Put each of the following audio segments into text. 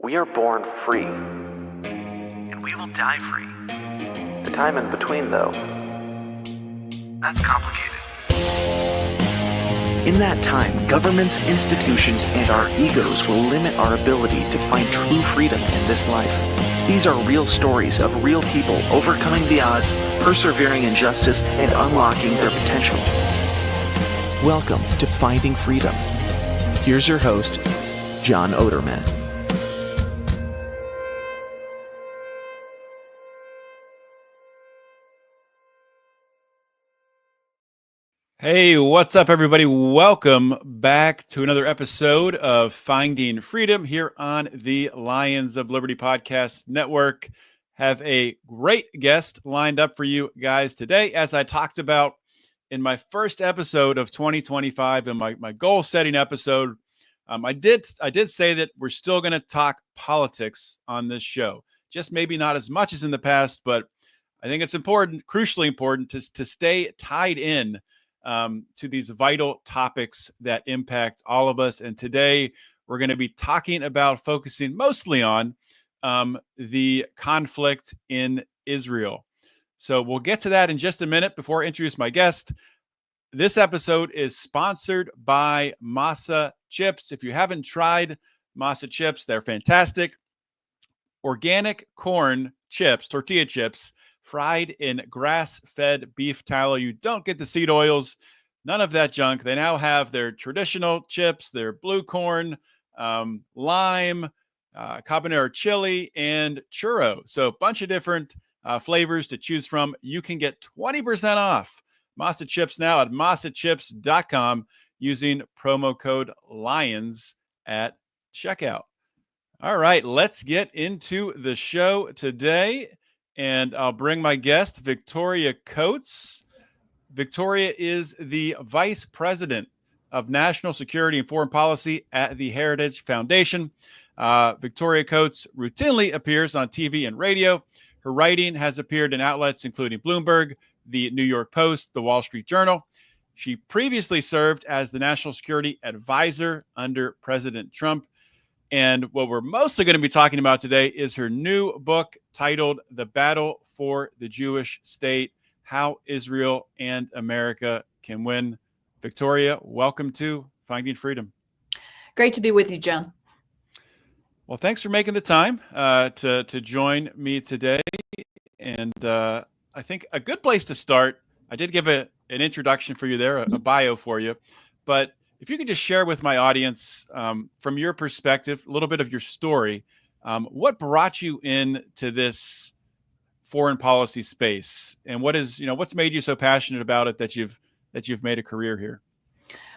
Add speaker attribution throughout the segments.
Speaker 1: We are born free, and we will die free. The time in between, though, that's complicated. In that time, governments, institutions, and our egos will limit our ability to find true freedom in this life. These are real stories of real people overcoming the odds, persevering in justice, and unlocking their potential. Welcome to Finding Freedom. Here's your host, John Oderman.
Speaker 2: Hey, what's up, everybody? Welcome back to another episode of Finding Freedom here on the Lions of Liberty Podcast Network. Have a great guest lined up for you guys today. As I talked about in my first episode of 2025 and my goal-setting episode, I did say that we're still going to talk politics on this show. Just maybe not as much as in the past, but I think it's important, crucially important, to stay tied in to these vital topics that impact all of us. And today we're going to be talking about focusing mostly on the conflict in Israel. So we'll get to that in just a minute. Before I introduce my guest, this episode is sponsored by Masa Chips. If you haven't tried Masa Chips, they're fantastic. Organic corn chips, tortilla chips, fried in grass-fed beef tallow. You don't get the seed oils, none of that junk. They now have their traditional chips, their blue corn, lime, habanero chili, and churro. So a bunch of different flavors to choose from. You can get 20% off Masa Chips now at masachips.com using promo code LIONS at checkout. All right, let's get into the show today. And I'll bring my guest, Victoria Coates. Victoria is the Vice President of National Security and Foreign Policy at the Heritage Foundation. Victoria Coates routinely appears on TV and radio. Her writing has appeared in outlets including Bloomberg, the New York Post, the Wall Street Journal. She previously served as the National Security Advisor under President Trump. And what we're mostly going to be talking about today is her new book titled The Battle for the Jewish State, How Israel and America Can Win. Victoria, welcome to Finding Freedom.
Speaker 3: Great to be with you, John.
Speaker 2: Well, thanks for making the time to join me today. And I think a good place to start, I did give an introduction for you there, a bio for you, but if you could just share with my audience, from your perspective, a little bit of your story, what brought you into this foreign policy space, and what's made you so passionate about it that you've made a career here?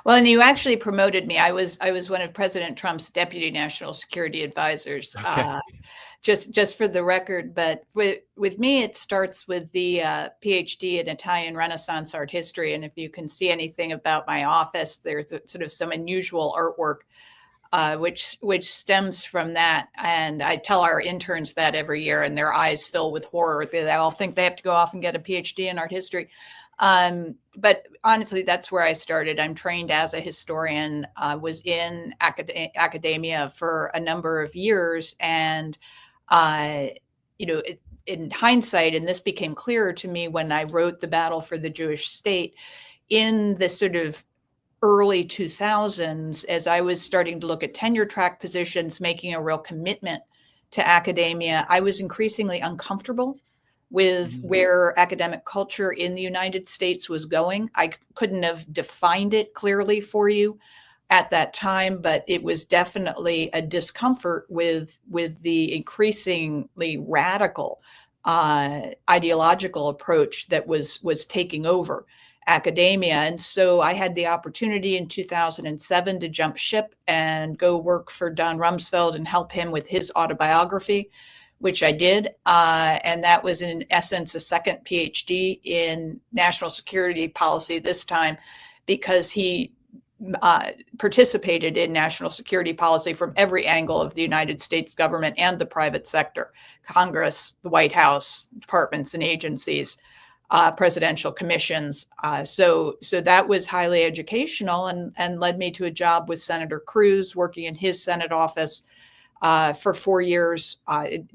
Speaker 3: Well, and you actually promoted me. I was one of President Trump's deputy national security advisors. Okay. Just for the record, but with me, it starts with the PhD in Italian Renaissance art history. And if you can see anything about my office, there's sort of some unusual artwork, which stems from that. And I tell our interns that every year, and their eyes fill with horror. They all think they have to go off and get a PhD in art history. But honestly, that's where I started. I'm trained as a historian, was in academia for a number of years, and in hindsight, and this became clearer to me when I wrote The Battle for the Jewish State in the sort of early 2000s, as I was starting to look at tenure track positions, making a real commitment to academia, I was increasingly uncomfortable with where academic culture in the United States was going. I couldn't have defined it clearly for you at that time, but it was definitely a discomfort with the increasingly radical ideological approach that was taking over academia. And so I had the opportunity in 2007 to jump ship and go work for Don Rumsfeld and help him with his autobiography, which I did. And that was in essence a second PhD in national security policy this time, because he participated in national security policy from every angle of the United States government and the private sector, Congress, the White House, departments and agencies, presidential commissions. So that was highly educational and led me to a job with Senator Cruz, working in his Senate office, for 4 years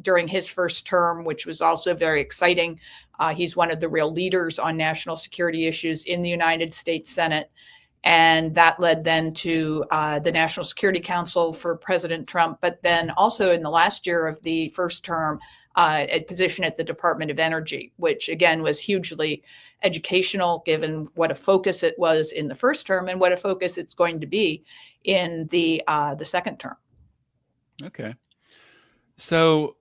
Speaker 3: during his first term, which was also very exciting. He's one of the real leaders on national security issues in the United States Senate. And that led then to the National Security Council for President Trump, but then also in the last year of the first term, a position at the Department of Energy, which again was hugely educational given what a focus it was in the first term and what a focus it's going to be in the second term.
Speaker 2: Okay. So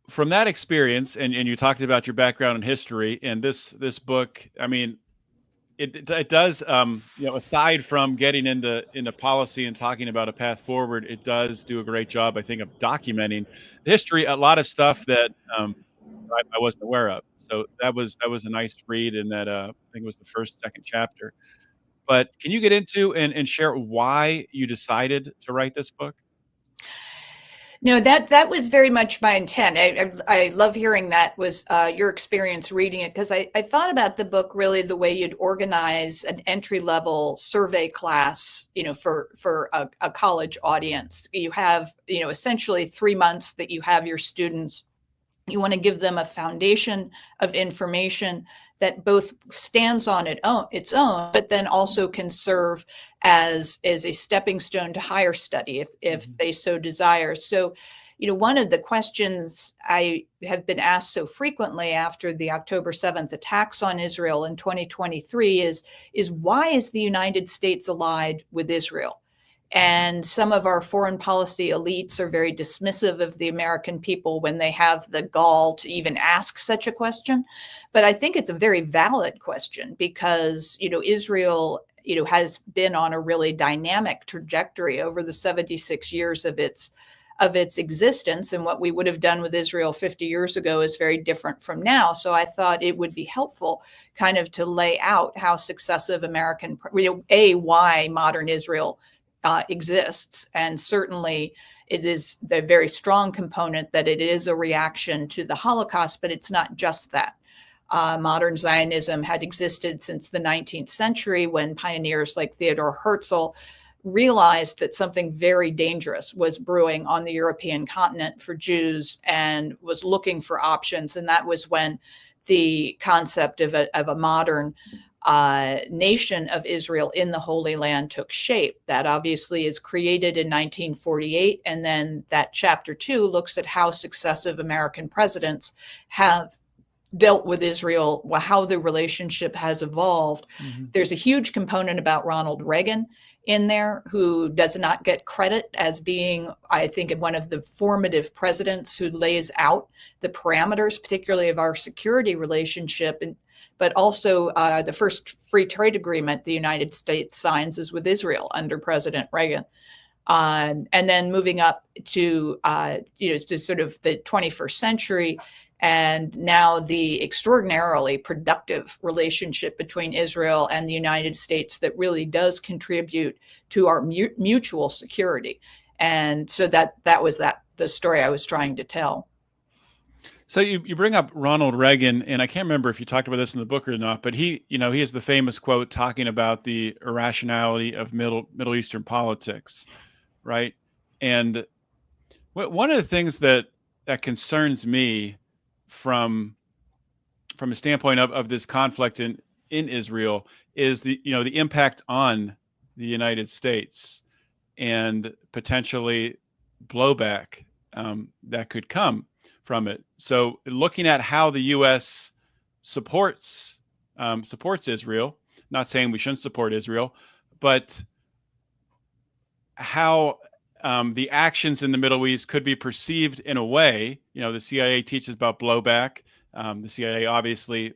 Speaker 2: from that experience, and you talked about your background in history, and this book, I mean, it does, aside from getting into policy and talking about a path forward, it does do a great job, I think, of documenting the history, a lot of stuff that I wasn't aware of. So that was a nice read, and that I think it was the second chapter. But can you get into and share why you decided to write this book?
Speaker 3: No, that was very much my intent. I love hearing that was your experience reading it, because I thought about the book really the way you'd organize an entry level survey class, for a college audience. You have, essentially 3 months that you have your students. You want to give them a foundation of information that both stands on its own, but then also can serve as a stepping stone to higher study if they so desire. So, one of the questions I have been asked so frequently after the October 7th attacks on Israel in 2023 is why is the United States allied with Israel? And some of our foreign policy elites are very dismissive of the American people when they have the gall to even ask such a question. But I think it's a very valid question because, Israel, has been on a really dynamic trajectory over the 76 years of its existence. And what we would have done with Israel 50 years ago is very different from now. So I thought it would be helpful kind of to lay out how successive American, why modern Israel exists. And certainly it is the very strong component that it is a reaction to the Holocaust, but it's not just that. Modern Zionism had existed since the 19th century when pioneers like Theodor Herzl realized that something very dangerous was brewing on the European continent for Jews and was looking for options. And that was when the concept of a modern nation of Israel in the Holy Land took shape. That obviously is created in 1948. And then that chapter 2 looks at how successive American presidents have dealt with Israel, how the relationship has evolved. Mm-hmm. There's a huge component about Ronald Reagan in there, who does not get credit as being, I think, one of the formative presidents who lays out the parameters, particularly of our security relationship. But also the first free trade agreement the United States signs is with Israel under President Reagan. And then moving up to, to sort of the 21st century, and now the extraordinarily productive relationship between Israel and the United States that really does contribute to our mutual security. And so that was the story I was trying to tell.
Speaker 2: So you bring up Ronald Reagan, and I can't remember if you talked about this in the book or not, but he has the famous quote talking about the irrationality of Middle Eastern politics, right? And one of the things that concerns me from a standpoint of this conflict in Israel is the impact on the United States and potentially blowback that could come from it. So looking at how the U.S. supports Israel, not saying we shouldn't support Israel, but how the actions in the Middle East could be perceived in a way. The CIA teaches about blowback. The CIA obviously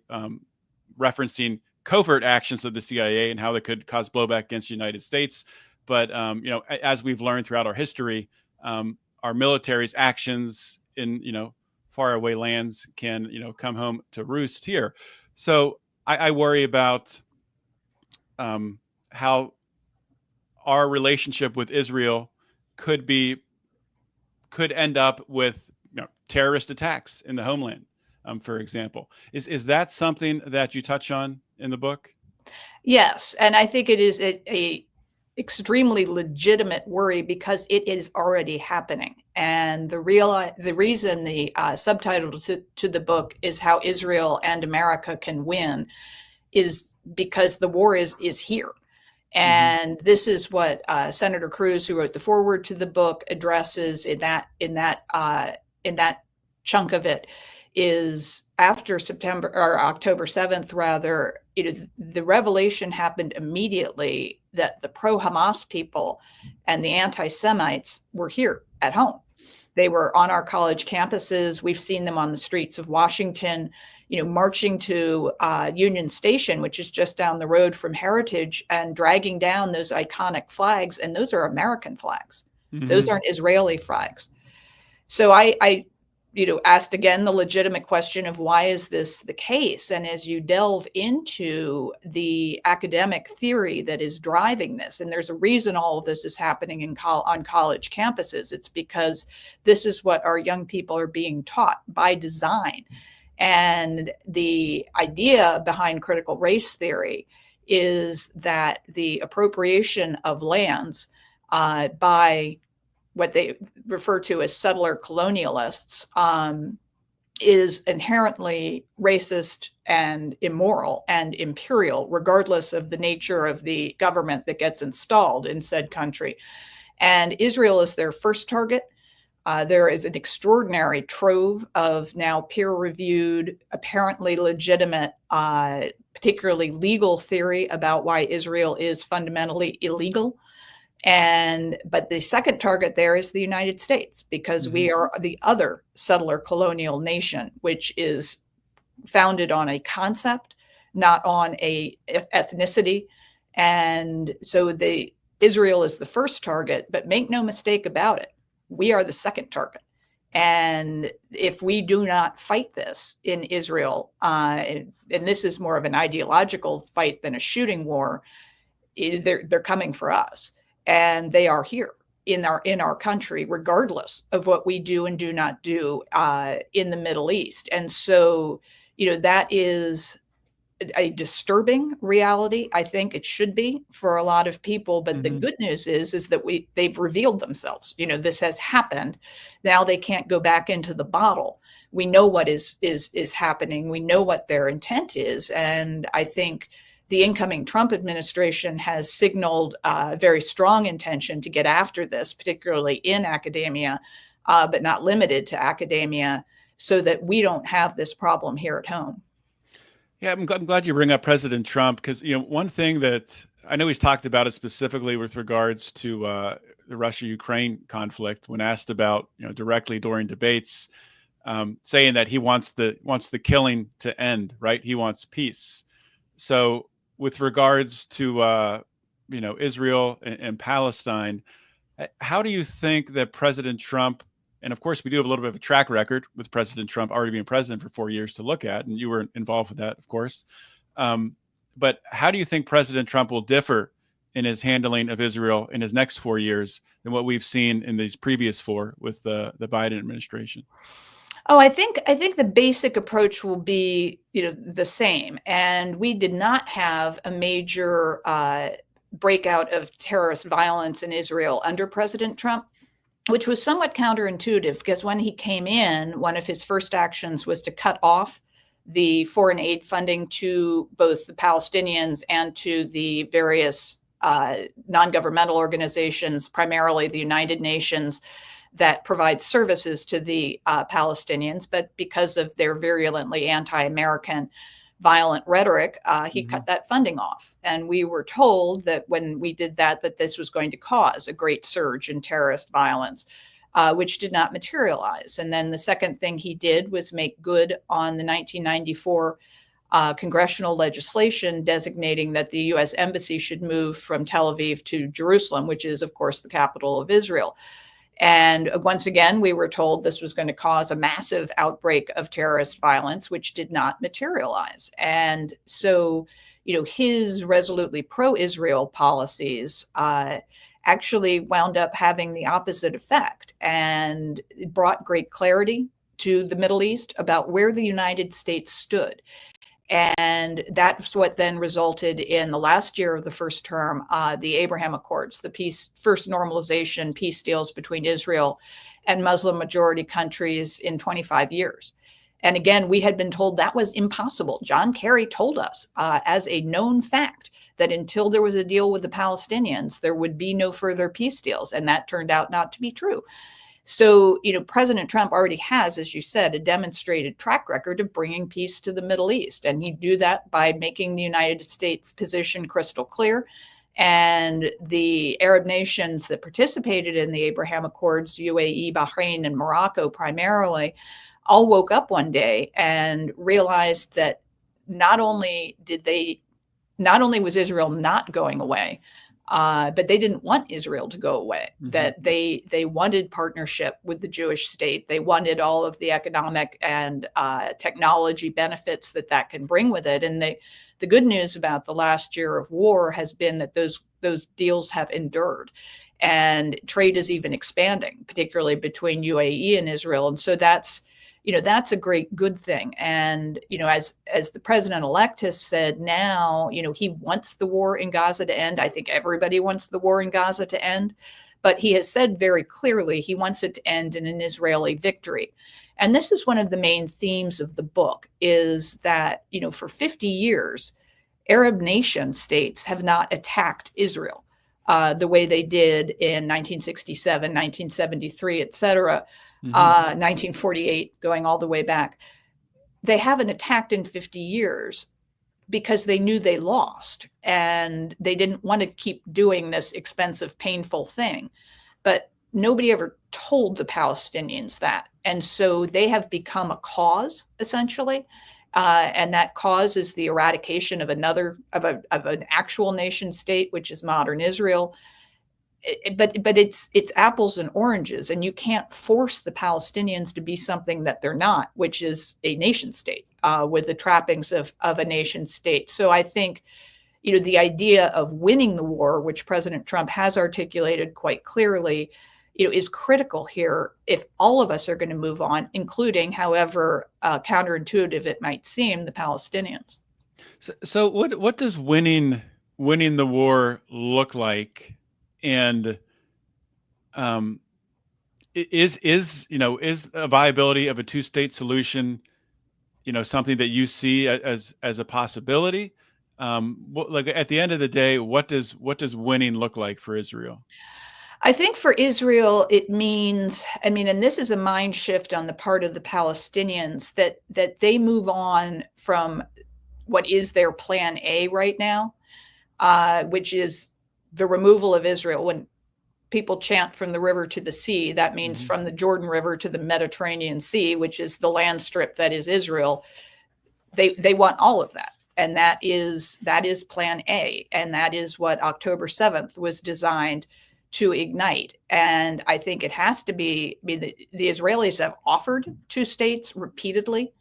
Speaker 2: referencing covert actions of the CIA and how they could cause blowback against the United States. But as we've learned throughout our history, our military's actions in faraway lands can come home to roost here. So I worry about how our relationship with Israel could end up with terrorist attacks in the homeland, for example. Is that something that you touch on in the book?
Speaker 3: Yes, and I think it is a extremely legitimate worry because it is already happening. And the reason the subtitle to the book is How Israel and America Can Win is because the war is here. And this is what Senator Cruz, who wrote the foreword to the book, addresses in that chunk of it. Is after September or October 7th, rather, the revelation happened immediately that the pro-Hamas people and the anti-Semites were here at home. They were on our college campuses. We've seen them on the streets of Washington, marching to Union Station, which is just down the road from Heritage, and dragging down those iconic flags. And those are American flags. Those aren't Israeli flags. So I asked again the legitimate question of why is this the case? And as you delve into the academic theory that is driving this, and there's a reason all of this is happening on college campuses, it's because this is what our young people are being taught by design. And the idea behind critical race theory is that the appropriation of lands by what they refer to as settler colonialists is inherently racist and immoral and imperial, regardless of the nature of the government that gets installed in said country. And Israel is their first target. There is an extraordinary trove of now peer-reviewed, apparently legitimate, particularly legal theory about why Israel is fundamentally illegal. But the second target there is the United States, because we are the other settler colonial nation, which is founded on a concept, not on a ethnicity. And so Israel is the first target, but make no mistake about it, we are the second target. And if we do not fight this in Israel, and this is more of an ideological fight than a shooting war, they're coming for us. And they are here in our country, regardless of what we do and do not do in the Middle East. And so, that is a disturbing reality. I think it should be for a lot of people. But the good news is that they've revealed themselves. This has happened. Now they can't go back into the bottle. We know what is happening. We know what their intent is. And I think the incoming Trump administration has signaled a very strong intention to get after this, particularly in academia, but not limited to academia, so that we don't have this problem here at home.
Speaker 2: Yeah, I'm glad you bring up President Trump, because one thing that I know he's talked about it specifically with regards to the Russia-Ukraine conflict, when asked about directly during debates, saying that he wants the killing to end, right? He wants peace. So with regards to Israel and Palestine, how do you think that President Trump, and of course we do have a little bit of a track record with President Trump already being president for 4 years to look at, and you were involved with that, of course. But how do you think President Trump will differ in his handling of Israel in his next 4 years than what we've seen in these previous 4 with the Biden administration?
Speaker 3: Oh, I think the basic approach will be, the same. And we did not have a major breakout of terrorist violence in Israel under President Trump, which was somewhat counterintuitive, because when he came in, one of his first actions was to cut off the foreign aid funding to both the Palestinians and to the various non-governmental organizations, primarily the United Nations, that provide services to the Palestinians. But because of their virulently anti-American violent rhetoric, he cut that funding off. And we were told that when we did that this was going to cause a great surge in terrorist violence, which did not materialize. And then the second thing he did was make good on the 1994 congressional legislation designating that the U.S. embassy should move from Tel Aviv to Jerusalem, which is, of course, the capital of Israel. And once again, we were told this was going to cause a massive outbreak of terrorist violence, which did not materialize. And so, his resolutely pro-Israel policies actually wound up having the opposite effect, and it brought great clarity to the Middle East about where the United States stood. And that's what then resulted in the last year of the first term, the Abraham Accords, the first normalization peace deals between Israel and Muslim majority countries in 25 years. And again, we had been told that was impossible. John Kerry told us as a known fact that until there was a deal with the Palestinians, there would be no further peace deals. And that turned out not to be true. So, President Trump already has, as you said, a demonstrated track record of bringing peace to the Middle East. And he'd do that by making the United States position crystal clear. And the Arab nations that participated in the Abraham Accords, UAE, Bahrain, and Morocco primarily, all woke up one day and realized that not only was Israel not going away, but they didn't want Israel to go away, that they wanted partnership with the Jewish state. They wanted all of the economic and technology benefits that can bring with it. And the good news about the last year of war has been that those deals have endured. And trade is even expanding, particularly between UAE and Israel. And so that's a great good thing. And, as the president-elect has said now, he wants the war in Gaza to end. I think everybody wants the war in Gaza to end. But he has said very clearly he wants it to end in an Israeli victory. And this is one of the main themes of the book, is that, for 50 years, Arab nation states have not attacked Israel the way they did in 1967, 1973, et cetera. 1948, going all the way back. They haven't attacked in 50 years because they knew they lost and they didn't want to keep doing this expensive, painful thing. But nobody ever told the Palestinians that. And so they have become a cause, essentially. And that cause is the eradication of an actual nation state, which is modern Israel. But it's apples and oranges, and you can't force the Palestinians to be something that they're not, which is a nation state with the trappings of a nation state. So I think, the idea of winning the war, which President Trump has articulated quite clearly, is critical here if all of us are going to move on, including, however counterintuitive it might seem, the Palestinians.
Speaker 2: So what does winning the war look like? And is a viability of a two-state solution, something that you see as a possibility? Like at the end of the day, what does winning look like for Israel?
Speaker 3: I think for Israel, it means, and this is a mind shift on the part of the Palestinians, that they move on from what is their plan A right now, which is the removal of Israel. When people chant from the river to the sea, that means from the Jordan River to the Mediterranean Sea, which is the land strip that is Israel. They want all of that. And that is plan A. And that is what October 7th was designed to ignite. And I think it has to be, the Israelis have offered two states repeatedly,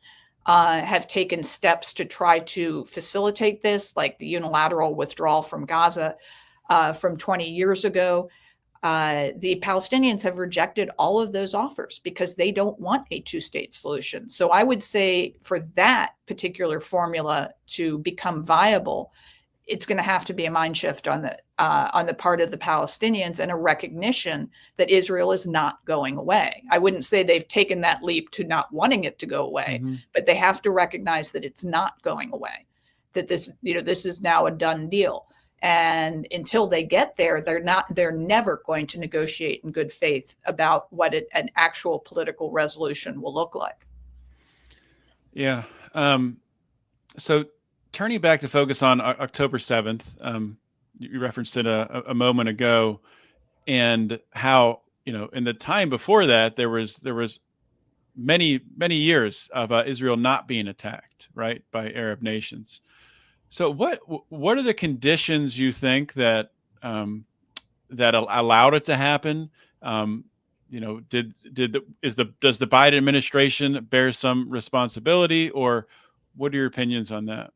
Speaker 3: have taken steps to try to facilitate this, like the unilateral withdrawal from Gaza from 20 years ago. The Palestinians have rejected all of those offers because they don't want a two-state solution. So I would say for that particular formula to become viable, it's going to have to be a mind shift on the part of the Palestinians and a recognition that Israel is not going away. I wouldn't say they've taken that leap to not wanting it to go away, but they have to recognize that it's not going away, that this is now a done deal. And until they get there, they're never going to negotiate in good faith about what an actual political resolution will look like.
Speaker 2: Yeah. So turning back to focus on October 7th, you referenced it a moment ago, and how, in the time before that, there was many years of Israel not being attacked, right, by Arab nations. So what are the conditions you think that that allowed it to happen? Does the Biden administration bear some responsibility, or what are your opinions on that?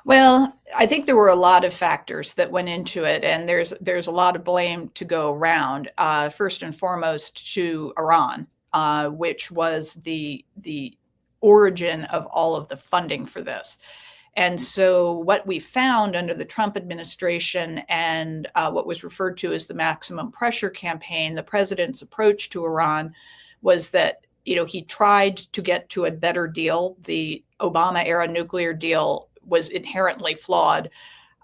Speaker 3: Well, I think there were a lot of factors that went into it, and there's a lot of blame to go around. First and foremost to Iran, which was the origin of all of the funding for this. And so what we found under the Trump administration and what was referred to as the maximum pressure campaign, the president's approach to Iran was that, he tried to get to a better deal. The Obama era nuclear deal was inherently flawed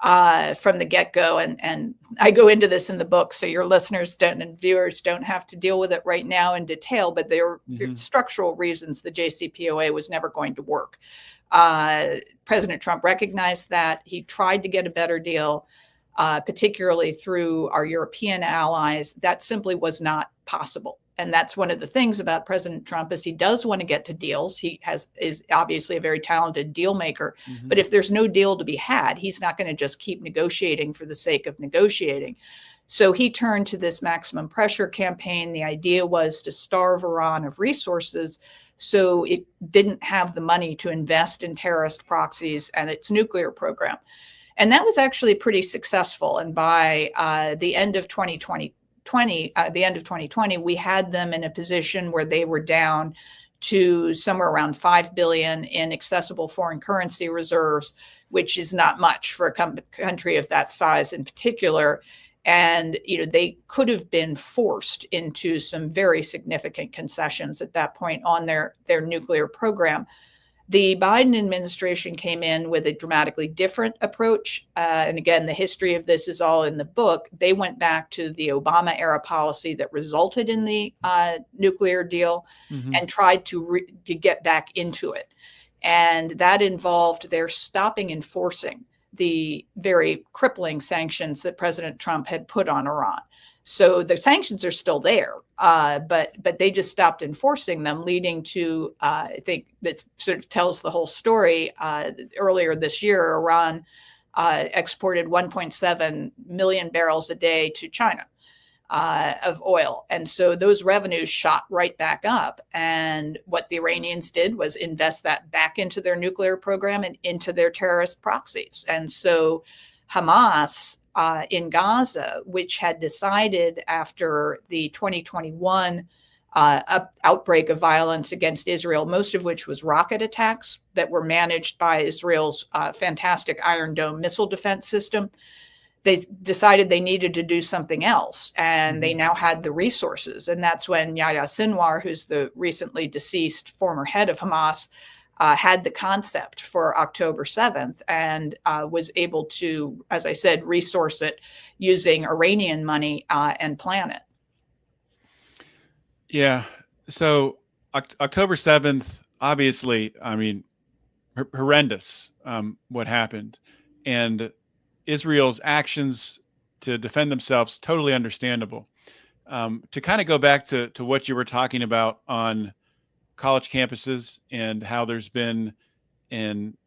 Speaker 3: from the get-go. And I go into this in the book, so your listeners and viewers don't have to deal with it right now in detail, but there are structural reasons the JCPOA was never going to work. President Trump recognized that. He tried to get a better deal, particularly through our European allies. That simply was not possible. And that's one of the things about President Trump is he does want to get to deals. He is obviously a very talented deal maker. But if there's no deal to be had, he's not going to just keep negotiating for the sake of negotiating. So he turned to this maximum pressure campaign. The idea was to starve Iran of resources so it didn't have the money to invest in terrorist proxies and its nuclear program. And that was actually pretty successful. And by the end of 2020, we had them in a position where they were down to somewhere around $5 billion in accessible foreign currency reserves, which is not much for a country of that size in particular. And, they could have been forced into some very significant concessions at that point on their nuclear program. The Biden administration came in with a dramatically different approach. And again, the history of this is all in the book. They went back to the Obama era policy that resulted in the nuclear deal and tried to get back into it. And that involved their stopping enforcing the very crippling sanctions that President Trump had put on Iran. So the sanctions are still there, but they just stopped enforcing them, leading to, I think that sort of tells the whole story. Earlier this year, Iran exported 1.7 million barrels a day to China of oil. And so those revenues shot right back up. And what the Iranians did was invest that back into their nuclear program and into their terrorist proxies. And so Hamas in Gaza, which had decided after the 2021 outbreak of violence against Israel, most of which was rocket attacks that were managed by Israel's fantastic Iron Dome missile defense system, they decided they needed to do something else, and they now had the resources. And that's when Yahya Sinwar, who's the recently deceased former head of Hamas, had the concept for October 7th and was able to, as I said, resource it using Iranian money and plan it.
Speaker 2: Yeah. So October 7th, obviously, horrendous what happened. And Israel's actions to defend themselves, totally understandable. To kind of go back to what you were talking about on college campuses and how there's been an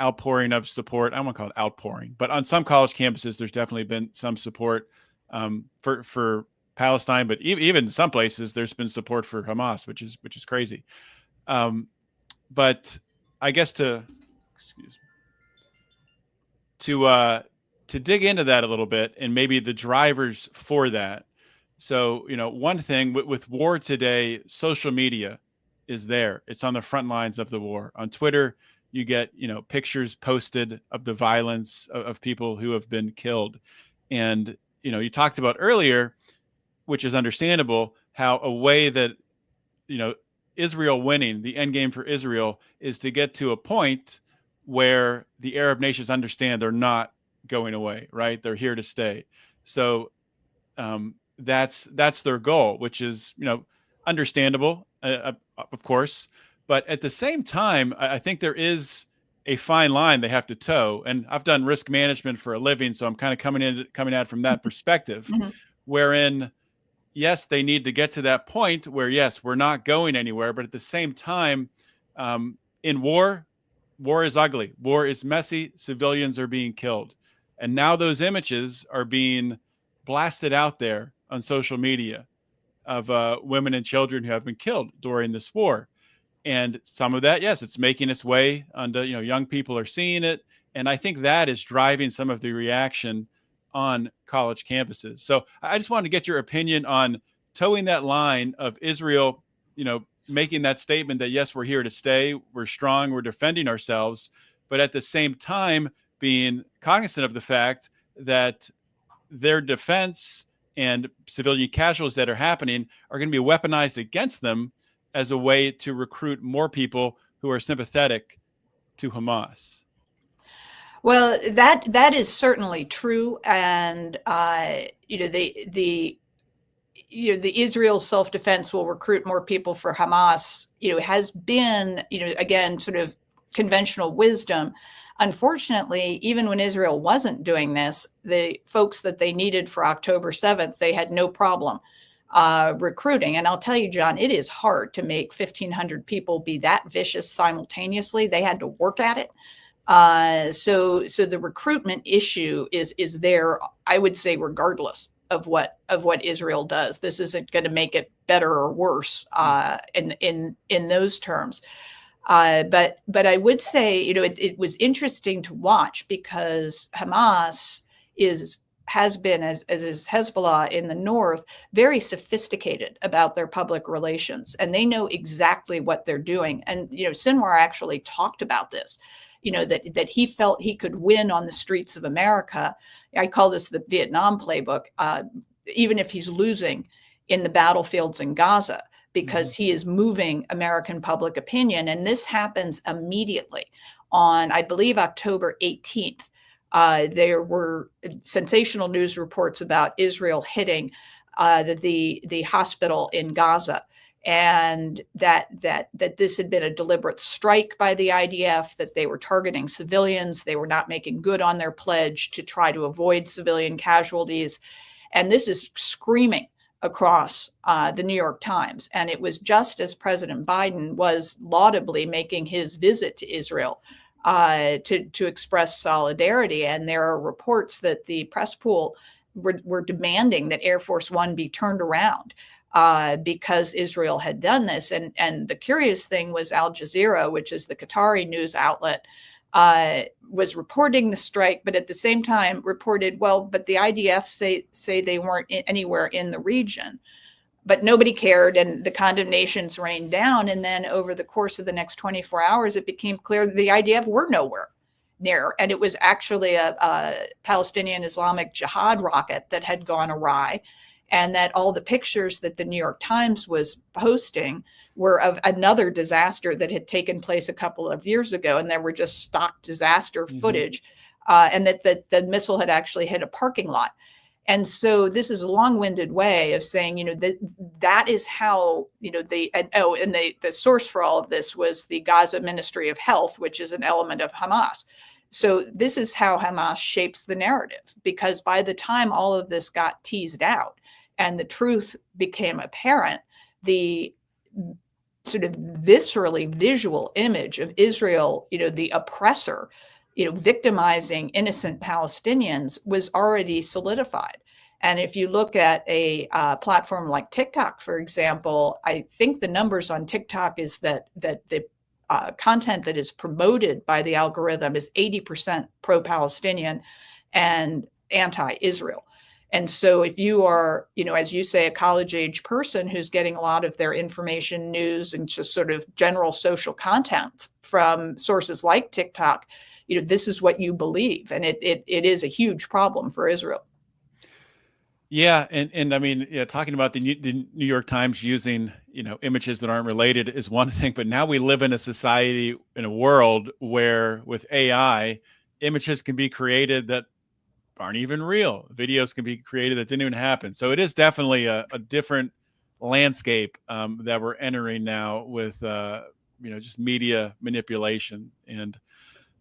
Speaker 2: outpouring of support. I don't want to call it outpouring, but on some college campuses, there's definitely been some support for Palestine, but even in some places, there's been support for Hamas, which is crazy. But I guess to dig into that a little bit and maybe the drivers for that. So, one thing with war today, social media is there. It's on the front lines of the war. On Twitter, you get, pictures posted of the violence of people who have been killed. And, you talked about earlier, which is understandable, how a way that, Israel winning, the end game for Israel, is to get to a point where the Arab nations understand they're not going away, right? They're here to stay. So that's their goal, which is, understandable, of course. But at the same time, I think there is a fine line they have to toe. And I've done risk management for a living, so I'm kind of coming at it from that perspective, wherein, yes, they need to get to that point where, yes, we're not going anywhere. But at the same time, in war is ugly. War is messy. Civilians are being killed. And now those images are being blasted out there on social media of women and children who have been killed during this war. And some of that, yes, it's making its way onto, young people are seeing it. And I think that is driving some of the reaction on college campuses. So I just wanted to get your opinion on towing that line of Israel, making that statement that, yes, we're here to stay, we're strong, we're defending ourselves, but at the same time being cognizant of the fact that their defense and civilian casualties that are happening are going to be weaponized against them as a way to recruit more people who are sympathetic to Hamas.
Speaker 3: Well, that is certainly true, and the Israel self-defense will recruit more people for Hamas. Has been again sort of conventional wisdom. Unfortunately, even when Israel wasn't doing this, the folks that they needed for October 7th, they had no problem recruiting. And I'll tell you, John, it is hard to make 1,500 people be that vicious simultaneously. They had to work at it. So the recruitment issue is there, I would say, regardless of what Israel does. This isn't going to make it better or worse in those terms. But I would say, it was interesting to watch because Hamas has been, as is Hezbollah in the north, very sophisticated about their public relations, and they know exactly what they're doing. And Sinwar actually talked about this. That he felt he could win on the streets of America. I call this the Vietnam playbook, even if he's losing in the battlefields in Gaza, because he is moving American public opinion. And this happens immediately on, I believe, October 18th. There were sensational news reports about Israel hitting the hospital in Gaza, and that this had been a deliberate strike by the IDF, that they were targeting civilians. They were not making good on their pledge to try to avoid civilian casualties. And this is screaming across the New York Times. And it was just as President Biden was laudably making his visit to Israel to express solidarity. And there are reports that the press pool were demanding that Air Force One be turned around because Israel had done this. And the curious thing was Al Jazeera, which is the Qatari news outlet, was reporting the strike, but at the same time reported, well, but the IDF say they weren't anywhere in the region. But nobody cared, and the condemnations rained down. And then over the course of the next 24 hours, it became clear that the IDF were nowhere near. And it was actually a Palestinian Islamic Jihad rocket that had gone awry, and that all the pictures that the New York Times was posting were of another disaster that had taken place a couple of years ago. And there were just stock disaster footage, and that the missile had actually hit a parking lot. And so this is a long-winded way of saying, that is how, the source for all of this was the Gaza Ministry of Health, which is an element of Hamas. So this is how Hamas shapes the narrative, because by the time all of this got teased out and the truth became apparent, the sort of viscerally visual image of Israel, the oppressor, victimizing innocent Palestinians was already solidified. And if you look at a platform like TikTok, for example, I think the numbers on TikTok is that the content that is promoted by the algorithm is 80% pro-Palestinian and anti-Israel. And so if you are, as you say, a college-age person who's getting a lot of their information, news, and just sort of general social content from sources like TikTok, this is what you believe. And it is a huge problem for Israel.
Speaker 2: Yeah. And I mean, talking about the New York Times using, images that aren't related is one thing, but now we live in a society, in a world where with AI, images can be created that aren't even real. Videos can be created that didn't even happen. So it is definitely a different landscape that we're entering now with, just media manipulation. And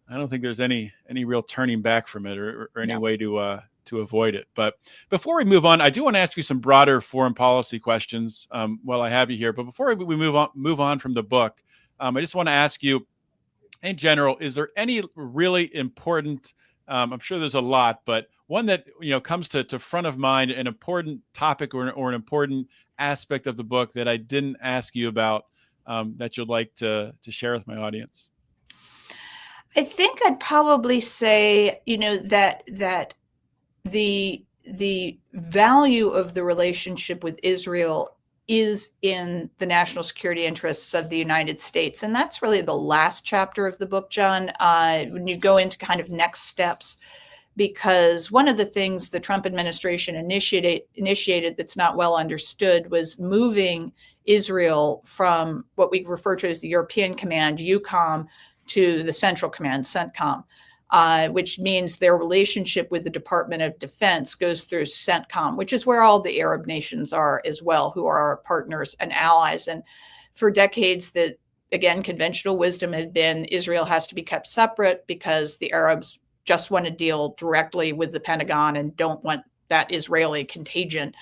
Speaker 2: I don't think there's any real turning back from it or any way to avoid it. But before we move on, I do want to ask you some broader foreign policy questions while I have you here. But before we move on from the book, I just want to ask you, in general, is there any really important, I'm sure there's a lot, but one that comes to front of mind, an important topic or an important aspect of the book that I didn't ask you about that you'd like to share with my audience?
Speaker 3: I think I'd probably say, that the value of the relationship with Israel is in the national security interests of the United States. And that's really the last chapter of the book, John, when you go into kind of next steps, because one of the things the Trump administration initiated that's not well understood was moving Israel from what we refer to as the European Command, EUCOM, to the Central Command, CENTCOM. Which means their relationship with the Department of Defense goes through CENTCOM, which is where all the Arab nations are as well, who are our partners and allies. And for decades, that again, conventional wisdom had been Israel has to be kept separate because the Arabs just want to deal directly with the Pentagon and don't want that Israeli contagion.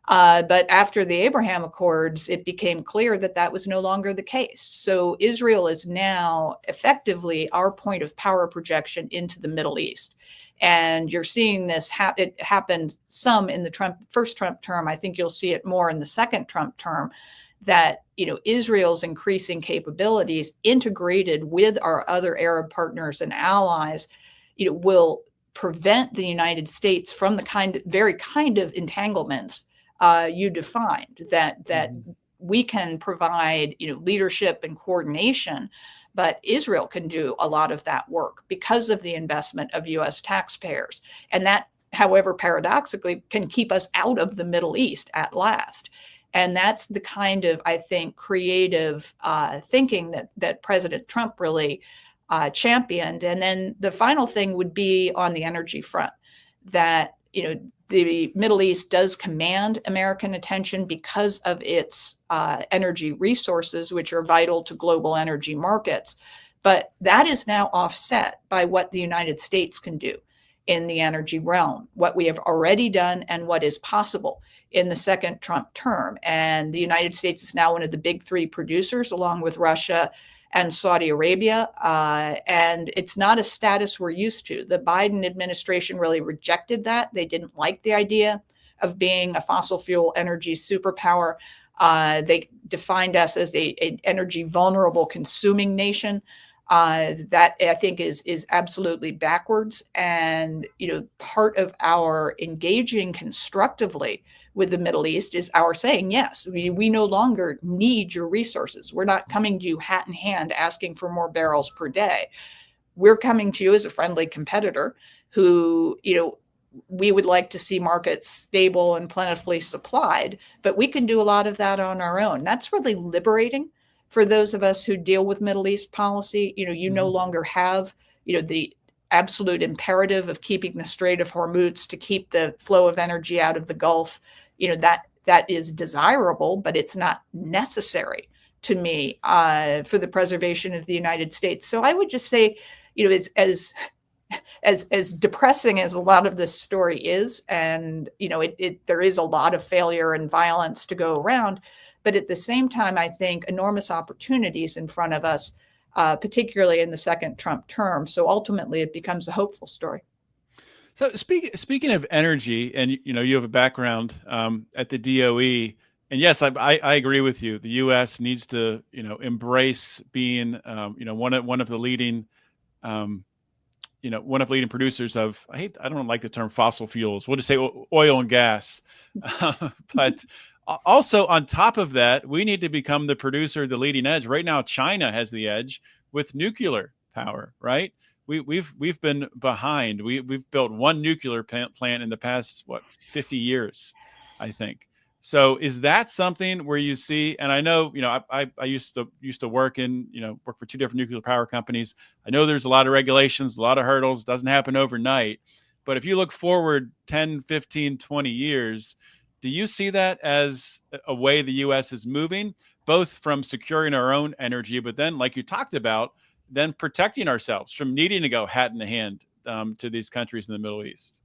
Speaker 3: But after the Abraham Accords, it became clear that that was no longer the case. So Israel is now effectively our point of power projection into the Middle East. And you're seeing this, it happened some in the first Trump term. I think you'll see it more in the second Trump term, that Israel's increasing capabilities integrated with our other Arab partners and allies, will prevent the United States from the very kind of entanglements you defined, that we can provide leadership and coordination, but Israel can do a lot of that work because of the investment of U.S. taxpayers. And that, however, paradoxically, can keep us out of the Middle East at last. And that's the kind of, I think, creative thinking that President Trump really championed. And then the final thing would be on the energy front, that the Middle East does command American attention because of its energy resources, which are vital to global energy markets. But that is now offset by what the United States can do in the energy realm, what we have already done and what is possible in the second Trump term. And the United States is now one of the big three producers, along with Russia and Saudi Arabia. And it's not a status we're used to. The Biden administration really rejected that. They didn't like the idea of being a fossil fuel energy superpower. They defined us as a energy vulnerable consuming nation. That I think is absolutely backwards. And, part of our engaging constructively with the Middle East is our saying, yes, we no longer need your resources. We're not coming to you hat in hand asking for more barrels per day. We're coming to you as a friendly competitor who, we would like to see markets stable and plentifully supplied, but we can do a lot of that on our own. That's really liberating for those of us who deal with Middle East policy. You no longer have, the absolute imperative of keeping the Strait of Hormuz to keep the flow of energy out of the Gulf. That is desirable, but it's not necessary to me for the preservation of the United States. So I would just say, as depressing as a lot of this story is, and there is a lot of failure and violence to go around, but at the same time, I think enormous opportunities in front of us, particularly in the second Trump term. So ultimately, it becomes a hopeful story.
Speaker 2: So speaking of energy, and you have a background at the DOE, and yes, I agree with you. The U.S. needs to embrace being one of the leading one of the leading producers of, I don't like the term fossil fuels. We'll just say oil and gas. But also on top of that, we need to become the producer, the leading edge. Right now, China has the edge with nuclear power, right? We've been behind. We've built one nuclear plant in the past 50 years, I think. So is that something where you see? And I know I used to work for two different nuclear power companies. I know there's a lot of regulations, a lot of hurdles. Doesn't happen overnight. But if you look forward 10, 15, 20 years, do you see that as a way the U.S. is moving, both from securing our own energy, but then, like you talked about, then protecting ourselves from needing to go hat in the hand to these countries in the Middle East?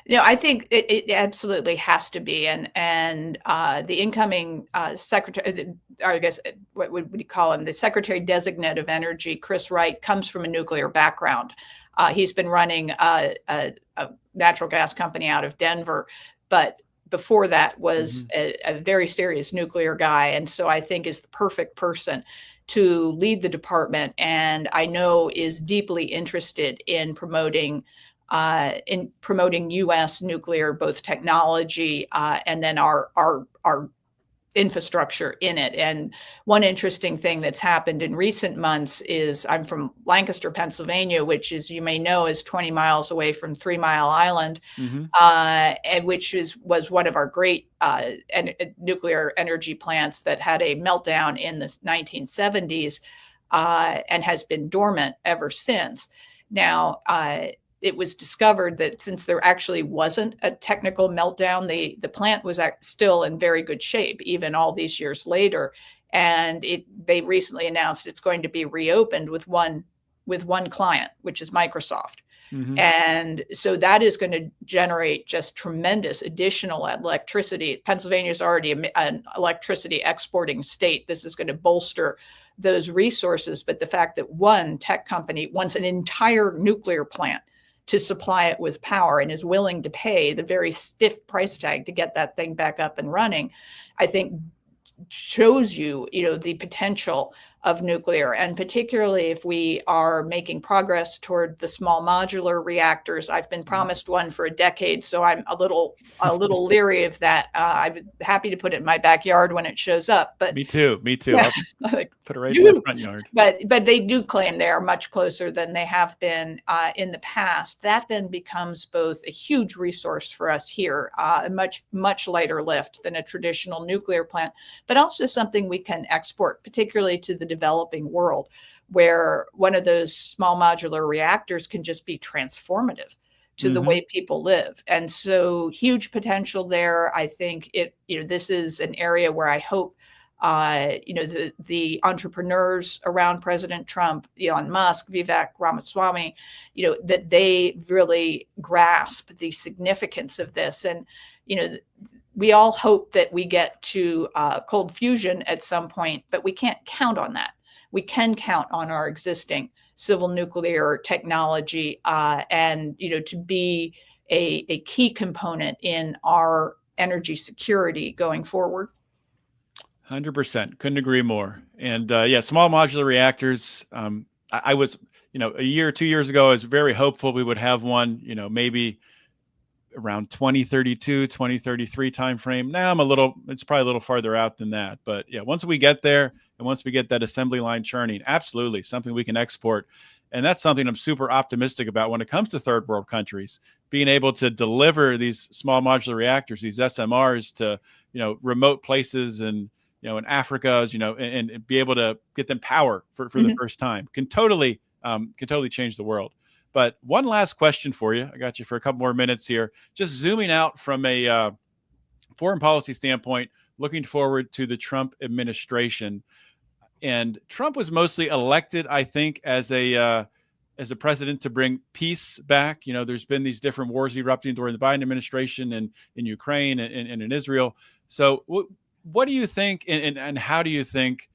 Speaker 3: I think it absolutely has to be. And the incoming secretary, I guess, what would you call him? The Secretary Designate of Energy, Chris Wright, comes from a nuclear background. He's been running a natural gas company out of Denver, but before that was a very serious nuclear guy. And so I think is the perfect person to lead the department, and I know is deeply interested in promoting U.S. nuclear, both technology and then our infrastructure in it. And one interesting thing that's happened in recent months is I'm from Lancaster, Pennsylvania, which, as you may know, is 20 miles away from 3 Mile Island,
Speaker 2: Mm-hmm.
Speaker 3: and which was one of our great nuclear energy plants that had a meltdown in the 1970s and has been dormant ever since. Now, it was discovered that since there actually wasn't a technical meltdown, the plant was still in very good shape, even all these years later. And they recently announced it's going to be reopened with one client, which is Microsoft.
Speaker 2: Mm-hmm.
Speaker 3: And so that is going to generate just tremendous additional electricity. Pennsylvania is already an electricity exporting state. This is going to bolster those resources. But the fact that one tech company wants an entire nuclear plant to supply it with power and is willing to pay the very stiff price tag to get that thing back up and running, I think shows you, the potential of nuclear, and particularly if we are making progress toward the small modular reactors. I've been promised one for a decade, so I'm a little leery of that. I'm happy to put it in my backyard when it shows up. But
Speaker 2: Me too.
Speaker 3: yeah,
Speaker 2: I'll put it right in my front yard.
Speaker 3: But they do claim they are much closer than they have been in the past. That then becomes both a huge resource for us here, a much lighter lift than a traditional nuclear plant, but also something we can export, particularly to the developing world, where one of those small modular reactors can just be transformative to the way people live. And so huge potential there. I think this is an area where I hope the entrepreneurs around President Trump, Elon Musk, Vivek Ramaswamy, that they really grasp the significance of this. And, we all hope that we get to cold fusion at some point, but we can't count on that. We can count on our existing civil nuclear technology and, to be a key component in our energy security going forward.
Speaker 2: 100%. Couldn't agree more. And small modular reactors. I was, a year or 2 years ago, I was very hopeful we would have one, maybe around 2032, 2033 timeframe. Now it's probably a little farther out than that. But yeah, once we get there and once we get that assembly line churning, absolutely something we can export. And that's something I'm super optimistic about when it comes to third world countries, being able to deliver these small modular reactors, these SMRs to, remote places and, in Africa, and be able to get them power for the first time can totally change the world. But one last question for you. I got you for a couple more minutes here. Just zooming out from a foreign policy standpoint, looking forward to the Trump administration. And Trump was mostly elected, I think, as a president to bring peace back. There's been these different wars erupting during the Biden administration and in Ukraine and in Israel. So what do you think and how do you think,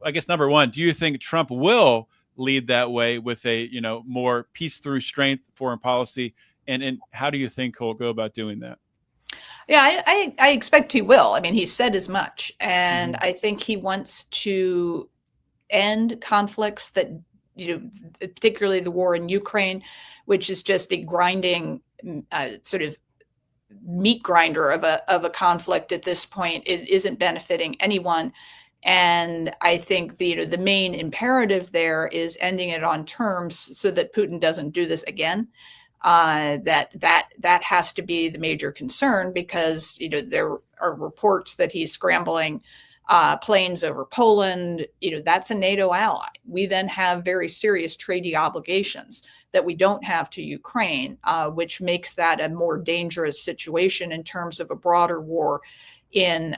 Speaker 2: I guess, number one, do you think Trump will lead that way with a, more peace through strength foreign policy? And how do you think he'll go about doing that?
Speaker 3: Yeah, I expect he will. I mean, he said as much. And I think he wants to end conflicts that, particularly the war in Ukraine, which is just a grinding sort of meat grinder of a conflict at this point. It isn't benefiting anyone. And I think the main imperative there is ending it on terms so that Putin doesn't do this again. That has to be the major concern because there are reports that he's scrambling planes over Poland. That's a NATO ally. We then have very serious treaty obligations that we don't have to Ukraine, which makes that a more dangerous situation in terms of a broader war in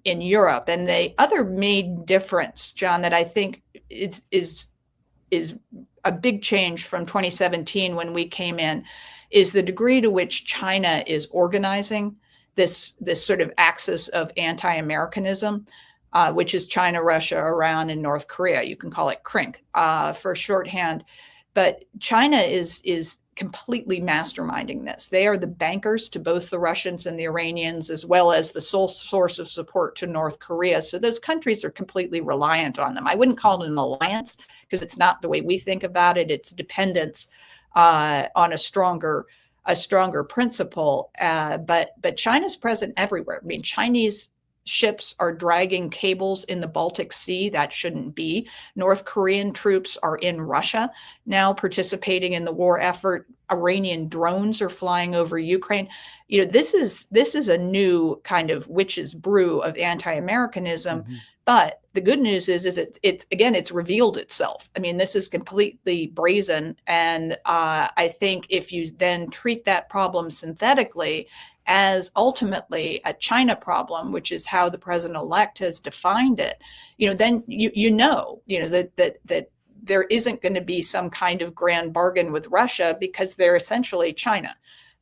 Speaker 3: Europe. And the other main difference, John, that I think is a big change from 2017 when we came in, is the degree to which China is organizing this sort of axis of anti-Americanism, which is China, Russia, Iran, and North Korea. You can call it CRINC for shorthand. But China is completely masterminding this. They are the bankers to both the Russians and the Iranians, as well as the sole source of support to North Korea. So those countries are completely reliant on them. I wouldn't call it an alliance because it's not the way we think about it. It's dependence on a stronger principle. But China's present everywhere. I mean, Chinese ships are dragging cables in the Baltic Sea. That shouldn't be. North Korean troops are in Russia now participating in the war effort. Iranian drones are flying over Ukraine. This is a new kind of witch's brew of anti-Americanism.
Speaker 2: Mm-hmm.
Speaker 3: But the good news is it's revealed itself. I mean, this is completely brazen. And I think if you then treat that problem synthetically as ultimately a China problem, which is how the president-elect has defined it, then that there isn't going to be some kind of grand bargain with Russia, because they're essentially China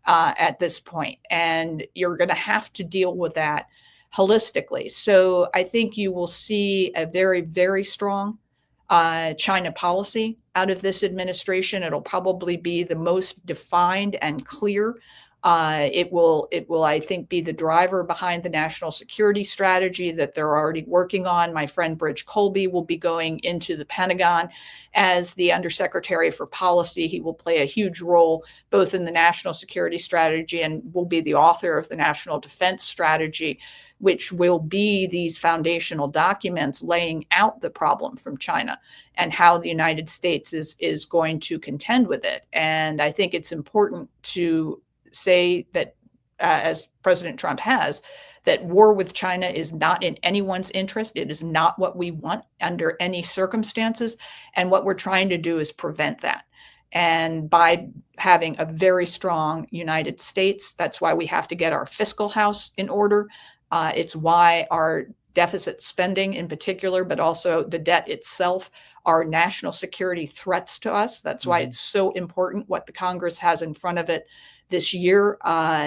Speaker 3: at this point. And you're going to have to deal with that holistically. So I think you will see a very, very strong China policy out of this administration. It'll probably be the most defined and clear. It will, I think, be the driver behind the national security strategy that they're already working on. My friend Bridge Colby will be going into the Pentagon as the Undersecretary for Policy. He will play a huge role both in the national security strategy and will be the author of the National Defense Strategy, which will be these foundational documents laying out the problem from China and how the United States is going to contend with it. And I think it's important to say that, as President Trump has, that war with China is not in anyone's interest. It is not what we want under any circumstances. And what we're trying to do is prevent that. And by having a very strong United States, that's why we have to get our fiscal house in order. It's why our deficit spending in particular, but also the debt itself, are national security threats to us. That's why it's so important what the Congress has in front of it this year,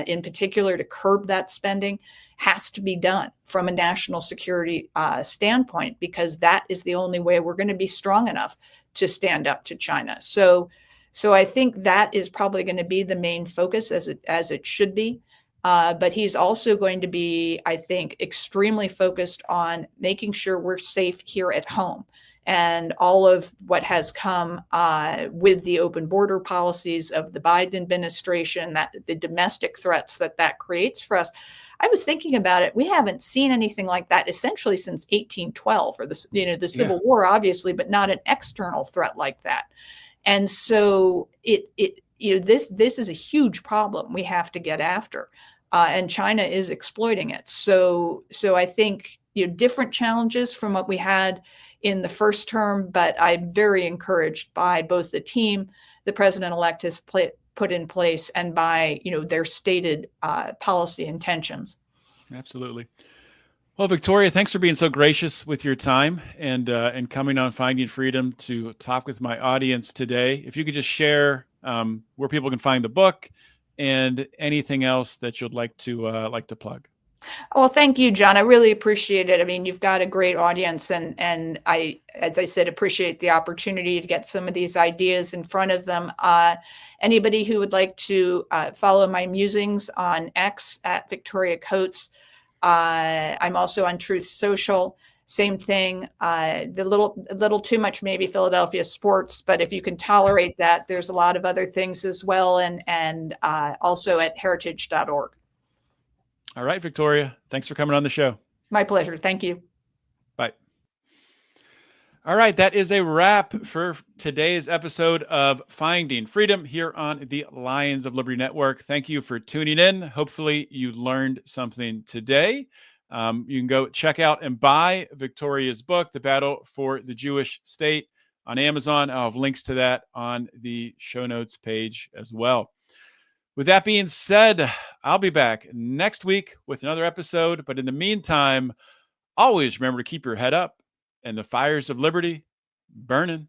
Speaker 3: in particular, to curb that spending, has to be done from a national security standpoint, because that is the only way we're going to be strong enough to stand up to China. So I think that is probably going to be the main focus, as it should be. But he's also going to be, I think, extremely focused on making sure we're safe here at home. And all of what has come with the open border policies of the Biden administration, that the domestic threats that creates for us. I was thinking about it. We haven't seen anything like that essentially since 1812, or the Civil War, obviously, but not an external threat like that. And so this is a huge problem we have to get after. And China is exploiting it. So I think different challenges from what we had in the first term, but I'm very encouraged by both the team the president-elect has put in place and by their stated policy intentions.
Speaker 2: Absolutely. Well, Victoria, thanks for being so gracious with your time and coming on Finding Freedom to talk with my audience today. If you could just share where people can find the book and anything else that you'd like to plug.
Speaker 3: Well, thank you, John. I really appreciate it. I mean, you've got a great audience, and I, as I said, appreciate the opportunity to get some of these ideas in front of them. Anybody who would like to follow my musings on X at Victoria Coates. I'm also on Truth Social. Same thing. The little too much maybe Philadelphia sports, but if you can tolerate that, there's a lot of other things as well, and also at heritage.org.
Speaker 2: All right, Victoria, thanks for coming on the show.
Speaker 3: My pleasure. Thank you.
Speaker 2: Bye. All right, that is a wrap for today's episode of Finding Freedom here on the Lions of Liberty Network. Thank you for tuning in. Hopefully you learned something today. You can go check out and buy Victoria's book, The Battle for the Jewish State, on Amazon. I'll have links to that on the show notes page as well. With that being said, I'll be back next week with another episode. But in the meantime, always remember to keep your head up and the fires of liberty burning.